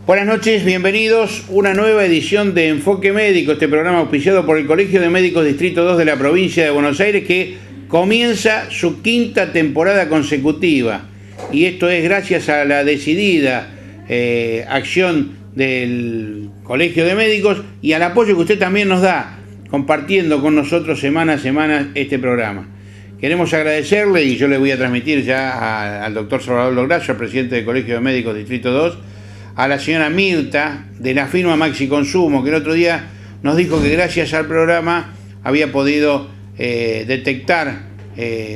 Buenas noches, bienvenidos a una nueva edición de Enfoque Médico, este programa auspiciado por el Colegio de Médicos Distrito 2 de la provincia de Buenos Aires, que comienza su quinta temporada consecutiva. Y esto es gracias a la decidida acción del Colegio de Médicos y al apoyo que usted también nos da, compartiendo con nosotros semana a semana este programa. Queremos agradecerle, y yo le voy a transmitir ya al doctor Salvador Lograsso, el presidente del Colegio de Médicos Distrito 2, a la señora Mirta, de la firma Maxi Consumo, que el otro día nos dijo que gracias al programa había podido detectar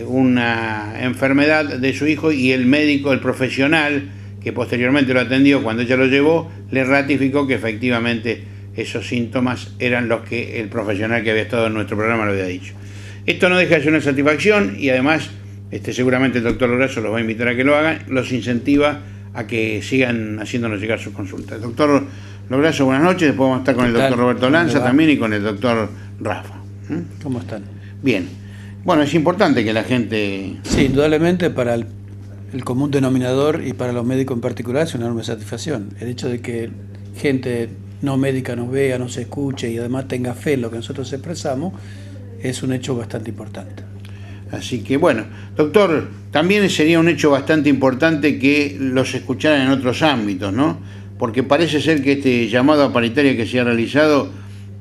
una enfermedad de su hijo, y el médico, el profesional, que posteriormente lo atendió cuando ella lo llevó, le ratificó que efectivamente esos síntomas eran los que el profesional que había estado en nuestro programa lo había dicho. Esto no deja de ser una satisfacción, y además seguramente el doctor Lograsso los va a invitar a que lo hagan, los incentiva a que sigan haciéndonos llegar sus consultas. Doctor Lograsso, buenas noches. Después vamos a estar con el doctor Roberto Lanza también y con el doctor Rafa. ¿Cómo están? Bien. Bueno, es importante que la gente... Sí, indudablemente para el común denominador y para los médicos en particular es una enorme satisfacción. El hecho de que gente no médica nos vea, nos escuche y además tenga fe en lo que nosotros expresamos es un hecho bastante importante. Así que bueno, doctor, también sería un hecho bastante importante que los escucharan en otros ámbitos, ¿no? Porque parece ser que este llamado a paritaria que se ha realizado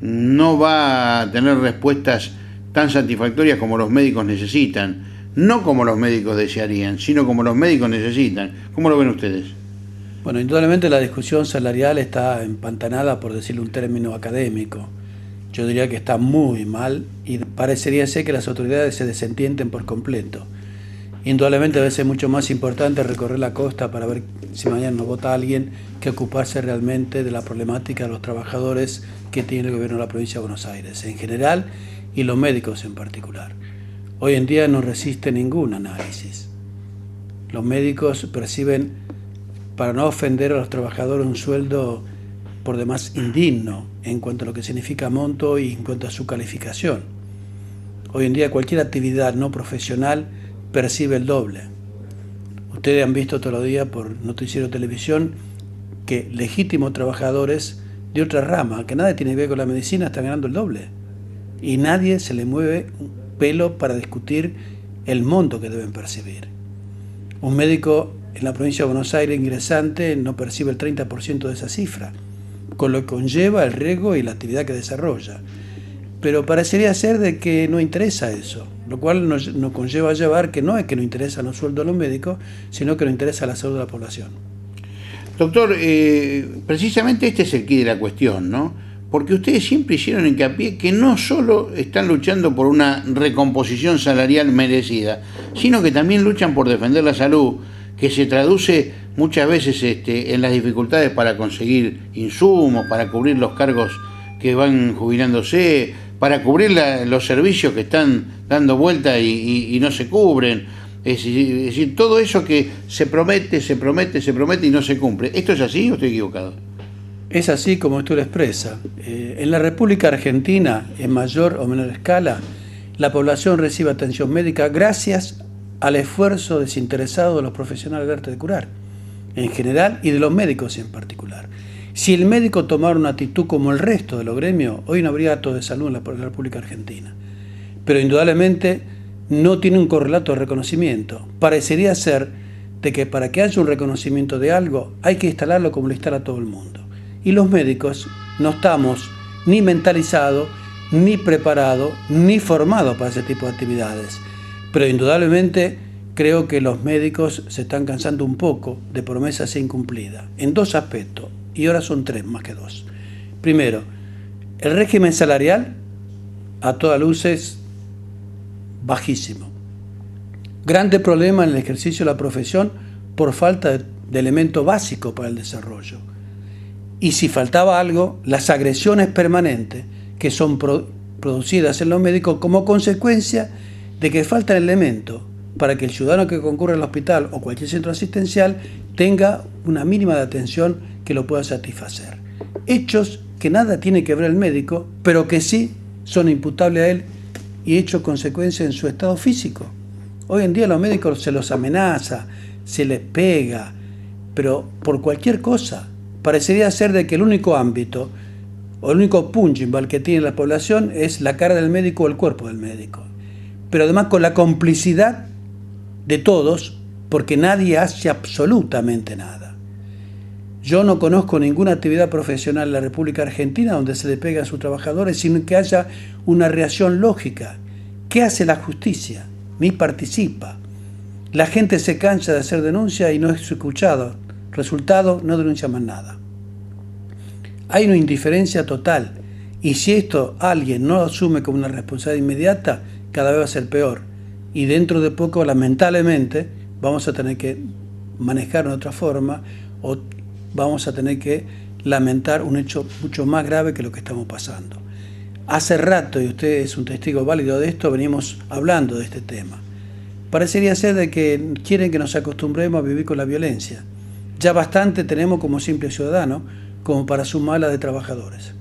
no va a tener respuestas tan satisfactorias como los médicos necesitan, no como los médicos desearían, sino como los médicos necesitan. ¿Cómo lo ven ustedes? Bueno, indudablemente la discusión salarial está empantanada, por decirle un término académico. Yo diría que está muy mal y parecería ser que las autoridades se desentienden por completo. Indudablemente debe ser mucho más importante recorrer la costa para ver si mañana nos vota alguien que ocuparse realmente de la problemática de los trabajadores que tiene el gobierno de la provincia de Buenos Aires en general y los médicos en particular. Hoy en día no resiste ningún análisis. Los médicos perciben, para no ofender a los trabajadores, un sueldo por demás indigno en cuanto a lo que significa monto y en cuanto a su calificación. Hoy en día cualquier actividad no profesional percibe el doble. Ustedes han visto todos los días por noticiero de televisión que legítimos trabajadores de otra rama, que nada tiene que ver con la medicina, están ganando el doble. Y nadie se le mueve un pelo para discutir el monto que deben percibir. Un médico en la provincia de Buenos Aires ingresante no percibe el 30% de esa cifra, con lo que conlleva el riesgo y la actividad que desarrolla. Pero parecería ser de que no interesa eso, lo cual nos conlleva a llevar que no es que no interesan los sueldos de los médicos, sino que no interesa la salud de la población. Doctor, precisamente este es el quid de la cuestión, ¿no? Porque ustedes siempre hicieron hincapié que no solo están luchando por una recomposición salarial merecida, sino que también luchan por defender la salud, que se traduce muchas veces en las dificultades para conseguir insumos, para cubrir los cargos que van jubilándose, para cubrir los servicios que están dando vuelta y no se cubren. Es decir, todo eso que se promete y no se cumple. ¿Esto es así o estoy equivocado? Es así como usted lo expresa. En la República Argentina, en mayor o menor escala, la población recibe atención médica gracias al esfuerzo desinteresado de los profesionales del arte de curar, en general, y de los médicos en particular. Si el médico tomara una actitud como el resto de los gremios, hoy no habría actos de salud en la República Argentina. Pero indudablemente no tiene un correlato de reconocimiento. Parecería ser de que para que haya un reconocimiento de algo hay que instalarlo como lo instala todo el mundo. Y los médicos no estamos ni mentalizados, ni preparados, ni formados para ese tipo de actividades. Pero indudablemente creo que los médicos se están cansando un poco de promesas incumplidas, en dos aspectos, y ahora son tres más que dos. Primero, el régimen salarial a todas luces bajísimo. Grande problema en el ejercicio de la profesión por falta de elemento básico para el desarrollo. Y si faltaba algo, las agresiones permanentes que son producidas en los médicos como consecuencia de que falta el elemento para que el ciudadano que concurre al hospital o cualquier centro asistencial tenga una mínima de atención que lo pueda satisfacer. Hechos que nada tiene que ver el médico, pero que sí son imputables a él y hechos consecuencia en su estado físico. Hoy en día los médicos se los amenaza, se les pega, pero por cualquier cosa, parecería ser de que el único ámbito o el único punching ball que tiene la población es la cara del médico o el cuerpo del médico. Pero además con la complicidad de todos, porque nadie hace absolutamente nada. Yo no conozco ninguna actividad profesional en la República Argentina donde se le pegue a sus trabajadores sin que haya una reacción lógica. ¿Qué hace la justicia? Ni participa. La gente se cansa de hacer denuncia y no es escuchado. Resultado, no denuncia más nada. Hay una indiferencia total. Y si esto alguien no lo asume como una responsabilidad inmediata, cada vez va a ser peor. Y dentro de poco, lamentablemente, vamos a tener que manejar de otra forma o vamos a tener que lamentar un hecho mucho más grave que lo que estamos pasando. Hace rato, y usted es un testigo válido de esto, venimos hablando de este tema. Parecería ser de que quieren que nos acostumbremos a vivir con la violencia. Ya bastante tenemos como simple ciudadano como para sumarla de trabajadores.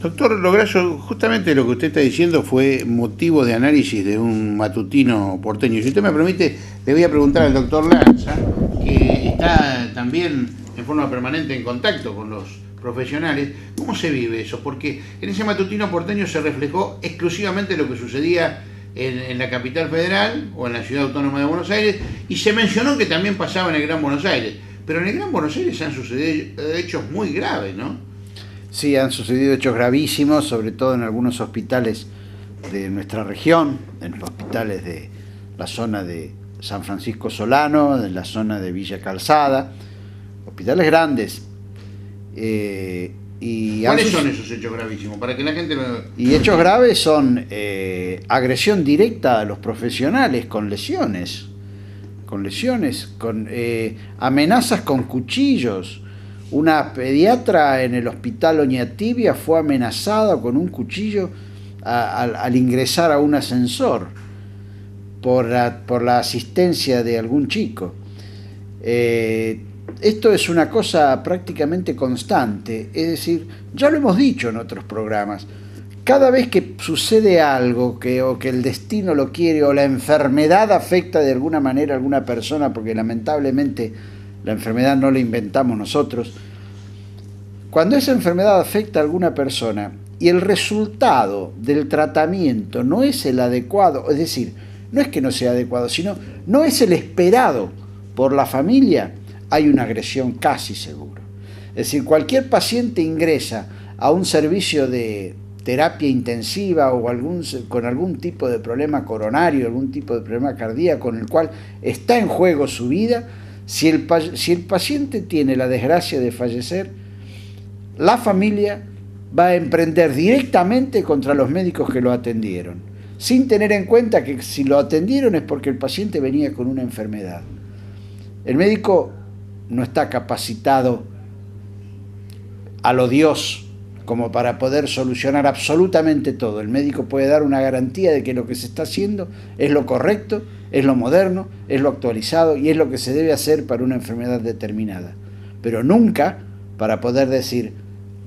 Doctor Lograsso, justamente lo que usted está diciendo fue motivo de análisis de un matutino porteño. Si usted me permite, le voy a preguntar al doctor Lanza, que está también en forma permanente en contacto con los profesionales, ¿cómo se vive eso? Porque en ese matutino porteño se reflejó exclusivamente lo que sucedía en la capital federal o en la ciudad autónoma de Buenos Aires, y se mencionó que también pasaba en el Gran Buenos Aires, pero en el Gran Buenos Aires han sucedido hechos muy graves, ¿no? Sí, han sucedido hechos gravísimos, sobre todo en algunos hospitales de nuestra región, en los hospitales de la zona de San Francisco Solano, de la zona de Villa Calzada, hospitales grandes. ¿Cuáles son esos hechos gravísimos? Para que la gente Y hechos graves son agresión directa a los profesionales con lesiones, con amenazas con cuchillos. Una pediatra en el hospital Oñatibia fue amenazada con un cuchillo al ingresar a un ascensor por la asistencia de algún chico. Esto es una cosa prácticamente constante, es decir, ya lo hemos dicho en otros programas, cada vez que sucede algo o que el destino lo quiere o la enfermedad afecta de alguna manera a alguna persona, porque lamentablemente la enfermedad no la inventamos nosotros, cuando esa enfermedad afecta a alguna persona y el resultado del tratamiento no es el adecuado, es decir, no es que no sea adecuado, sino no es el esperado por la familia, hay una agresión casi seguro. Es decir, cualquier paciente ingresa a un servicio de terapia intensiva o con algún tipo de problema coronario, algún tipo de problema cardíaco con el cual está en juego su vida, si el paciente tiene la desgracia de fallecer, la familia va a emprender directamente contra los médicos que lo atendieron, sin tener en cuenta que si lo atendieron es porque el paciente venía con una enfermedad. El médico no está capacitado a lo Dios como para poder solucionar absolutamente todo. El médico puede dar una garantía de que lo que se está haciendo es lo correcto, es lo moderno, es lo actualizado y es lo que se debe hacer para una enfermedad determinada. Pero nunca para poder decir,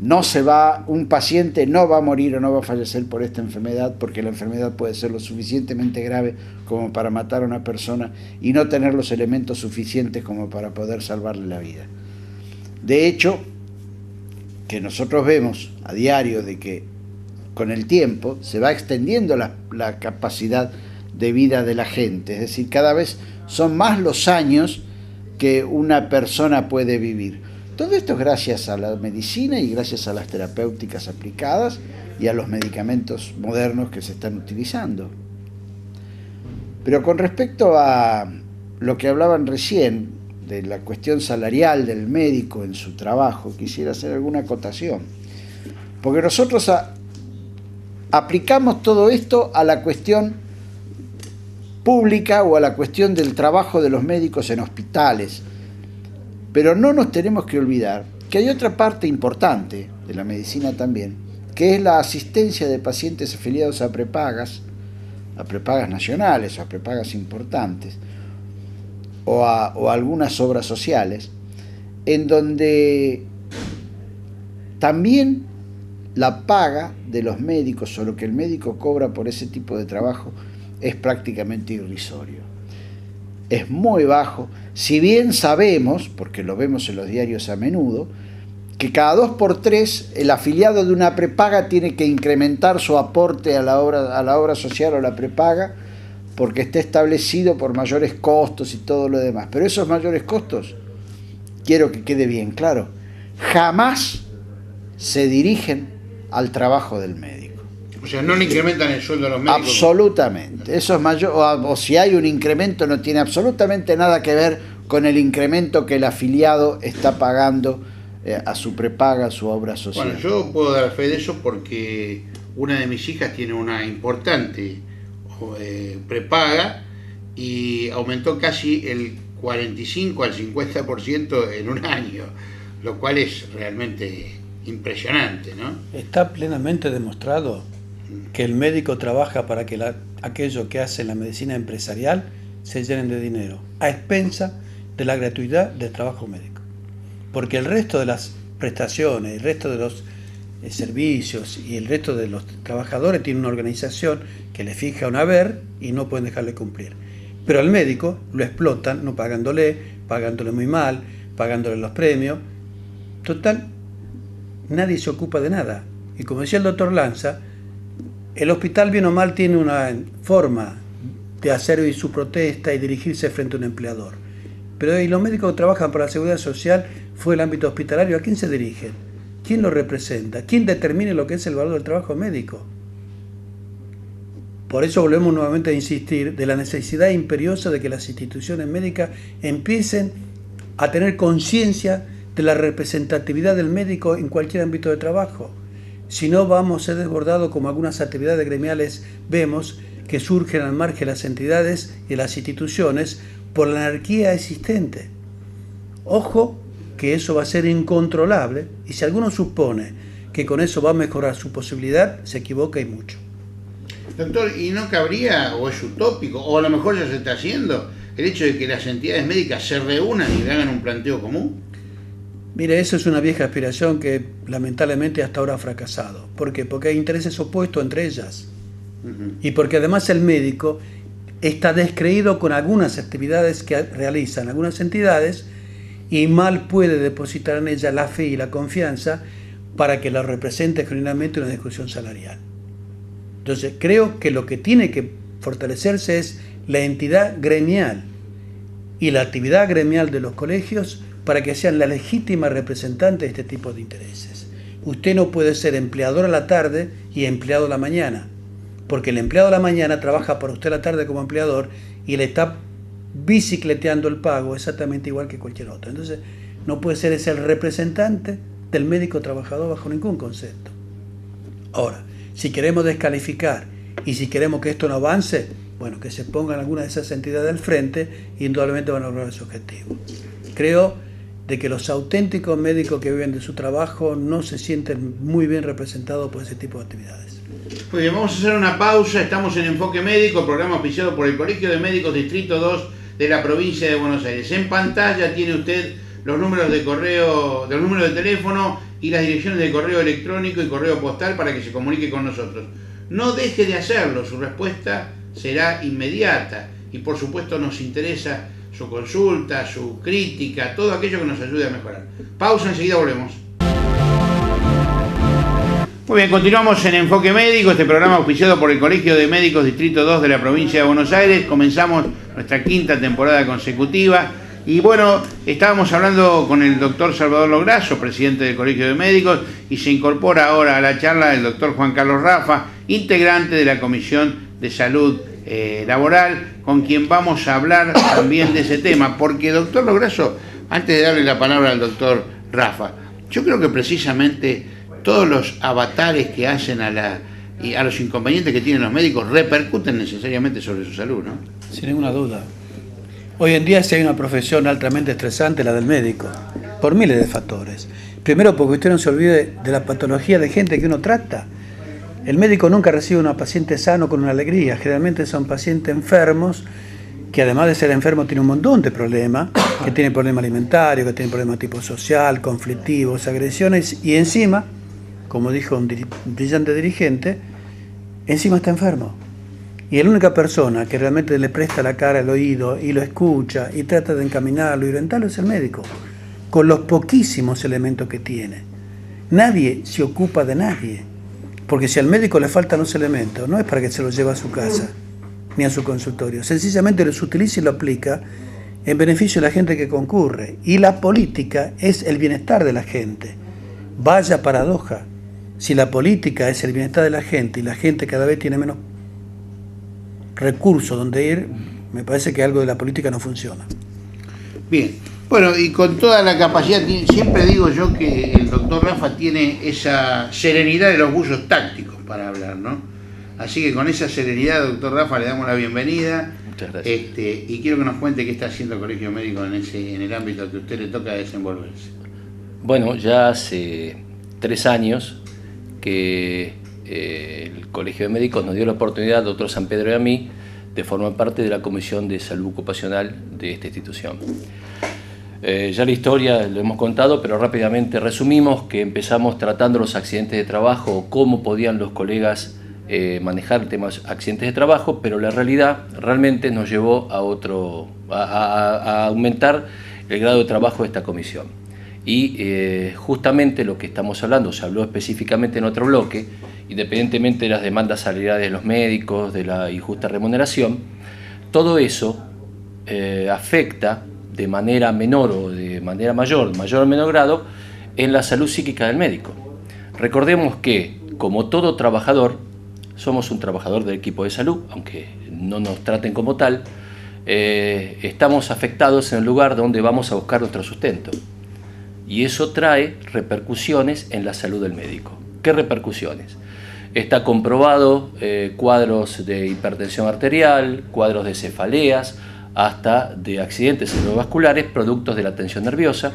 un paciente no va a morir o no va a fallecer por esta enfermedad, porque la enfermedad puede ser lo suficientemente grave como para matar a una persona y no tener los elementos suficientes como para poder salvarle la vida. De hecho, que nosotros vemos a diario de que con el tiempo se va extendiendo la capacidad de vida de la gente, es decir, cada vez son más los años que una persona puede vivir. Todo esto es gracias a la medicina y gracias a las terapéuticas aplicadas y a los medicamentos modernos que se están utilizando. Pero con respecto a lo que hablaban recién, de la cuestión salarial del médico en su trabajo, quisiera hacer alguna acotación. Porque nosotros aplicamos todo esto a la cuestión pública o a la cuestión del trabajo de los médicos en hospitales. Pero no nos tenemos que olvidar que hay otra parte importante de la medicina también, que es la asistencia de pacientes afiliados a prepagas nacionales o a prepagas importantes, o a algunas obras sociales, en donde también la paga de los médicos o lo que el médico cobra por ese tipo de trabajo es prácticamente irrisorio. es muy bajo, si bien sabemos, porque lo vemos en los diarios a menudo, que cada 2 por 3 el afiliado de una prepaga tiene que incrementar su aporte a la obra social o la prepaga, porque está establecido por mayores costos y todo lo demás. Pero esos mayores costos, quiero que quede bien claro, jamás se dirigen al trabajo del médico. O sea, no le incrementan el sueldo a los médicos. Absolutamente. Eso es mayor, o si hay un incremento, no tiene absolutamente nada que ver con el incremento que el afiliado está pagando a su prepaga, a su obra social. Bueno, yo puedo dar fe de eso porque una de mis hijas tiene una importante prepaga y aumentó casi el 45 al 50% en un año, lo cual es realmente impresionante, ¿no? Está plenamente demostrado que el médico trabaja para que aquello que hace la medicina empresarial se llenen de dinero, a expensa de la gratuidad del trabajo médico. Porque el resto de las prestaciones, el resto de los servicios y el resto de los trabajadores tienen una organización que le fija un haber y no pueden dejarle cumplir. Pero al médico lo explotan, no pagándole muy mal, pagándole los premios. Total, nadie se ocupa de nada. Y como decía el doctor Lanza, el hospital bien o mal tiene una forma de hacer su protesta y dirigirse frente a un empleador. Pero ¿y los médicos que trabajan para la seguridad social fue el ámbito hospitalario? ¿A quién se dirigen? ¿Quién lo representa? ¿Quién determine lo que es el valor del trabajo médico? Por eso volvemos nuevamente a insistir de la necesidad imperiosa de que las instituciones médicas empiecen a tener conciencia de la representatividad del médico en cualquier ámbito de trabajo. Si no, vamos a ser desbordados, como algunas actividades gremiales vemos que surgen al margen de las entidades y de las instituciones por la anarquía existente. Ojo que eso va a ser incontrolable, y si alguno supone que con eso va a mejorar su posibilidad, se equivoca y mucho. Doctor, ¿y no cabría, o es utópico, o a lo mejor ya se está haciendo, el hecho de que las entidades médicas se reúnan y le hagan un planteo común? Mire, eso es una vieja aspiración que lamentablemente hasta ahora ha fracasado. ¿Por qué? Porque hay intereses opuestos entre ellas. Y porque además el médico está descreído con algunas actividades que realizan algunas entidades y mal puede depositar en ella la fe y la confianza para que la represente genuinamente una discusión salarial. Entonces, creo que lo que tiene que fortalecerse es la entidad gremial y la actividad gremial de los colegios para que sean la legítima representante de este tipo de intereses. Usted no puede ser empleador a la tarde y empleado a la mañana, porque el empleado a la mañana trabaja para usted a la tarde como empleador y le está bicicleteando el pago exactamente igual que cualquier otro. Entonces, no puede ser ese el representante del médico trabajador bajo ningún concepto. Ahora, si queremos descalificar y si queremos que esto no avance, bueno, que se pongan algunas de esas entidades al frente y indudablemente van a lograr su objetivo. Creo de que los auténticos médicos que viven de su trabajo no se sienten muy bien representados por ese tipo de actividades. Muy bien, vamos a hacer una pausa. Estamos en Enfoque Médico, programa auspiciado por el Colegio de Médicos Distrito 2 de la provincia de Buenos Aires. En pantalla tiene usted los números de correo, los números de teléfono y las direcciones de correo electrónico y correo postal para que se comunique con nosotros. No deje de hacerlo, su respuesta será inmediata y por supuesto nos interesa su consulta, su crítica, todo aquello que nos ayude a mejorar. Pausa, enseguida volvemos. Muy bien, continuamos en Enfoque Médico, este programa auspiciado por el Colegio de Médicos Distrito 2 de la provincia de Buenos Aires. Comenzamos nuestra quinta temporada consecutiva y bueno, estábamos hablando con el doctor Salvador Lograsso, presidente del Colegio de Médicos, y se incorpora ahora a la charla el doctor Juan Carlos Rafa, integrante de la Comisión de Salud Laboral, con quien vamos a hablar también de ese tema, porque doctor Lograsso, antes de darle la palabra al doctor Rafa, yo creo que precisamente todos los avatares que hacen y a los inconvenientes que tienen los médicos repercuten necesariamente sobre su salud, ¿no? Sin ninguna duda. Hoy en día sí hay una profesión altamente estresante, la del médico, por miles de factores. Primero, porque usted no se olvide de la patología de gente que uno trata. El médico nunca recibe a un paciente sano con una alegría. Generalmente son pacientes enfermos, que además de ser enfermos tienen un montón de problemas, que tienen problemas alimentarios, que tienen problemas tipo social, conflictivos, agresiones, y encima, como dijo un brillante dirigente, encima está enfermo. Y la única persona que realmente le presta la cara, el oído, y lo escucha, y trata de encaminarlo y orientarlo es el médico, con los poquísimos elementos que tiene. Nadie se ocupa de nadie, porque si al médico le faltan los elementos, no es para que se los lleve a su casa, ni a su consultorio. Sencillamente los utiliza y lo aplica en beneficio de la gente que concurre. Y la política es el bienestar de la gente. Vaya paradoja. Si la política es el bienestar de la gente y la gente cada vez tiene menos recursos donde ir, me parece que algo de la política no funciona. Bien, bueno, y con toda la capacidad, siempre digo yo que el doctor Rafa tiene esa serenidad de los buzos tácticos para hablar, ¿no? Así que con esa serenidad, doctor Rafa, le damos la bienvenida. Muchas gracias. Y quiero que nos cuente qué está haciendo el Colegio Médico en el ámbito que a usted le toca desenvolverse. Bueno, ya hace 3 años que el Colegio de Médicos nos dio la oportunidad, doctor San Pedro y a mí, de formar parte de la Comisión de Salud Ocupacional de esta institución. Ya la historia lo hemos contado, pero rápidamente resumimos que empezamos tratando los accidentes de trabajo, cómo podían los colegas manejar temas accidentes de trabajo, pero la realidad realmente nos llevó a aumentar el grado de trabajo de esta comisión. Y justamente lo que estamos hablando, se habló específicamente en otro bloque, independientemente de las demandas salariales de los médicos, de la injusta remuneración, todo eso afecta de manera menor o de manera mayor o menor grado, en la salud psíquica del médico. Recordemos que, como todo trabajador, somos un trabajador del equipo de salud, aunque no nos traten como tal, estamos afectados en el lugar donde vamos a buscar nuestro sustento. Y eso trae repercusiones en la salud del médico. ¿Qué repercusiones? Está comprobado cuadros de hipertensión arterial, cuadros de cefaleas, hasta de accidentes cerebrovasculares, productos de la tensión nerviosa,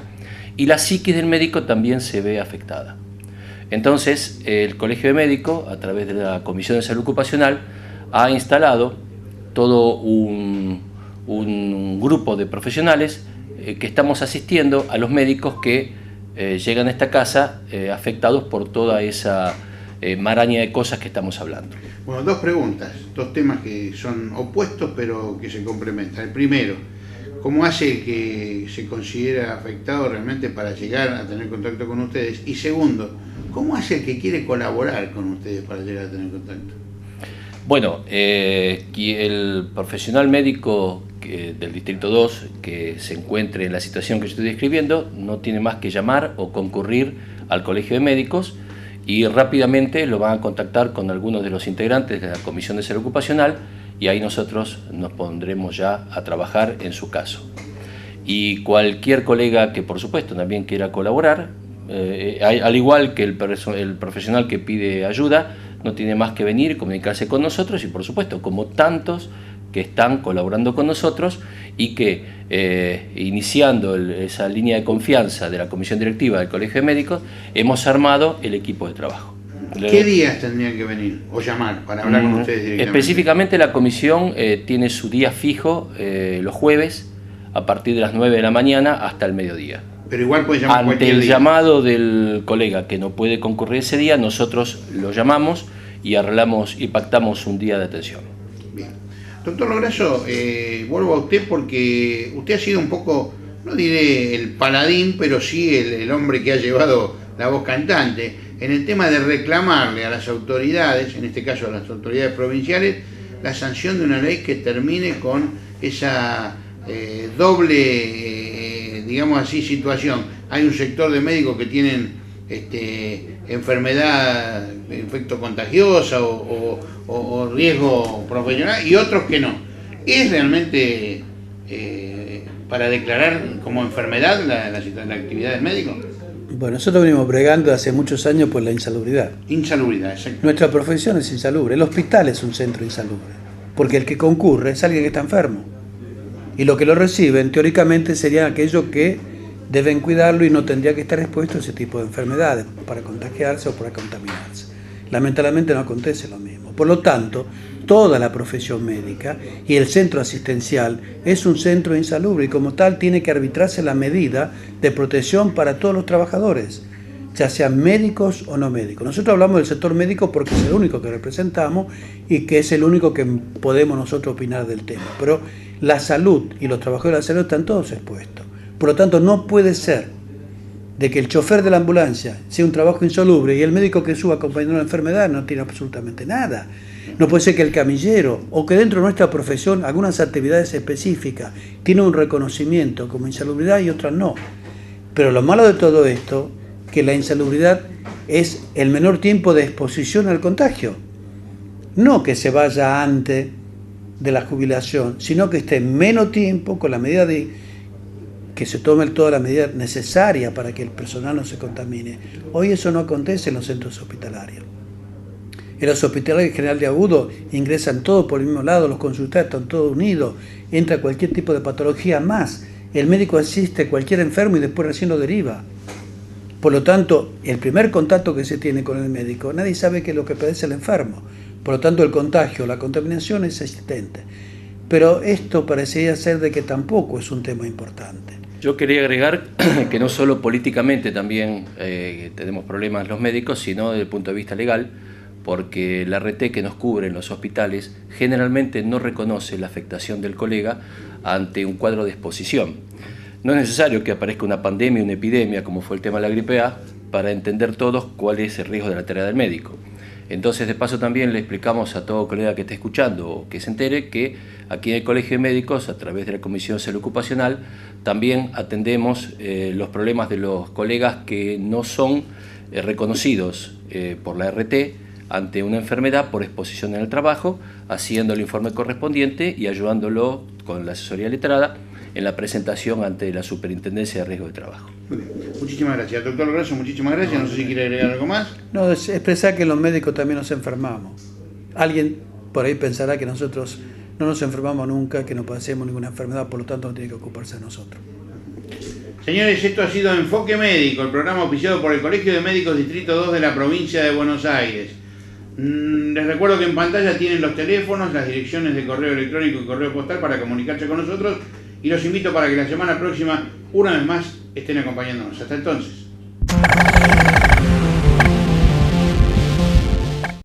y la psiquis del médico también se ve afectada. Entonces, el Colegio de Médicos, a través de la Comisión de Salud Ocupacional, ha instalado todo un grupo de profesionales que estamos asistiendo a los médicos que llegan a esta casa afectados por toda esa maraña de cosas que estamos hablando. Bueno, 2 preguntas, 2 temas que son opuestos pero que se complementan. El primero, ¿cómo hace que se considera afectado realmente para llegar a tener contacto con ustedes? Y segundo, ¿cómo hace el que quiere colaborar con ustedes para llegar a tener contacto? Bueno, el profesional médico del Distrito 2 que se encuentre en la situación que yo estoy describiendo no tiene más que llamar o concurrir al Colegio de Médicos y rápidamente lo van a contactar con algunos de los integrantes de la Comisión de Salud Ocupacional y ahí nosotros nos pondremos ya a trabajar en su caso. Y cualquier colega que por supuesto también quiera colaborar, al igual que el profesional que pide ayuda, no tiene más que venir y comunicarse con nosotros y por supuesto como tantos que están colaborando con nosotros y que iniciando esa línea de confianza de la Comisión Directiva del Colegio de Médicos hemos armado el equipo de trabajo. ¿Qué días tendrían que venir o llamar para hablar con ustedes directamente? Específicamente la comisión tiene su día fijo los jueves a partir de las 9 de la mañana hasta el mediodía. Pero igual puede llamar ante el llamado del colega que no puede concurrir ese día, nosotros lo llamamos y arreglamos y pactamos un día de atención. Bien. Doctor Lograsso, vuelvo a usted porque usted ha sido un poco, no diré el paladín, pero sí el hombre que ha llevado la voz cantante en el tema de reclamarle a las autoridades, en este caso a las autoridades provinciales, la sanción de una ley que termine con esa doble, digamos así, situación. Hay un sector de médicos que tienen enfermedad, efecto contagiosa o riesgo profesional y otros que no. ¿Es realmente para declarar como enfermedad la actividad del médico? Bueno, nosotros venimos bregando hace muchos años por la insalubridad. Insalubridad, exacto. Nuestra profesión es insalubre. El hospital es un centro insalubre. Porque el que concurre es alguien que está enfermo. Y lo que lo reciben, teóricamente, serían aquellos que deben cuidarlo y no tendría que estar expuesto a ese tipo de enfermedades para contagiarse o para contaminarse. Lamentablemente no acontece lo mismo. Por lo tanto, toda la profesión médica y el centro asistencial es un centro insalubre y como tal tiene que arbitrarse la medida de protección para todos los trabajadores. ya sean médicos o no médicos. Nosotros hablamos del sector médico porque es el único que representamos y que es el único que podemos nosotros opinar del tema. Pero la salud y los trabajadores de la salud están todos expuestos. Por lo tanto, no puede ser de que el chofer de la ambulancia sea un trabajo insalubre y el médico que suba acompañando una enfermedad no tiene absolutamente nada. No puede ser que el camillero o que dentro de nuestra profesión algunas actividades específicas tienen un reconocimiento como insalubridad y otras no. Pero lo malo de todo esto que la insalubridad es el menor tiempo de exposición al contagio. No que se vaya antes de la jubilación, sino que esté menos tiempo con la medida de que se tome toda la medida necesaria para que el personal no se contamine. Hoy eso no acontece en los centros hospitalarios. En los hospitales general de agudo ingresan todos por el mismo lado, los consultorios están todos unidos, entra cualquier tipo de patología más. El médico asiste a cualquier enfermo y después recién lo deriva. Por lo tanto, el primer contacto que se tiene con el médico, nadie sabe qué es lo que padece el enfermo. Por lo tanto, el contagio, la contaminación es existente. Pero esto parecería ser de que tampoco es un tema importante. Yo quería agregar que no solo políticamente también tenemos problemas los médicos, sino desde el punto de vista legal, porque la RT que nos cubre en los hospitales generalmente no reconoce la afectación del colega ante un cuadro de exposición. No es necesario que aparezca una pandemia, una epidemia, como fue el tema de la gripe A, para entender todos cuál es el riesgo de la tarea del médico. Entonces, de paso también le explicamos a todo colega que esté escuchando o que se entere que aquí en el Colegio de Médicos, a través de la Comisión de Salud Ocupacional, también atendemos los problemas de los colegas que no son reconocidos por la RT ante una enfermedad por exposición en el trabajo, haciendo el informe correspondiente y ayudándolo con la asesoría letrada en la presentación ante la Superintendencia de Riesgo de Trabajo. Muy bien. Muchísimas gracias, doctor Grasso, muchísimas gracias. No sé si quiere agregar algo más. No, es expresar que los médicos también nos enfermamos. Alguien por ahí pensará que nosotros no nos enfermamos nunca, que no padecemos ninguna enfermedad, por lo tanto no tiene que ocuparse de nosotros. Señores, esto ha sido Enfoque Médico, el programa auspiciado por el Colegio de Médicos Distrito 2 de la provincia de Buenos Aires. Les recuerdo que en pantalla tienen los teléfonos, las direcciones de correo electrónico y correo postal para comunicarse con nosotros y los invito para que la semana próxima, una vez más, estén acompañándonos. Hasta entonces.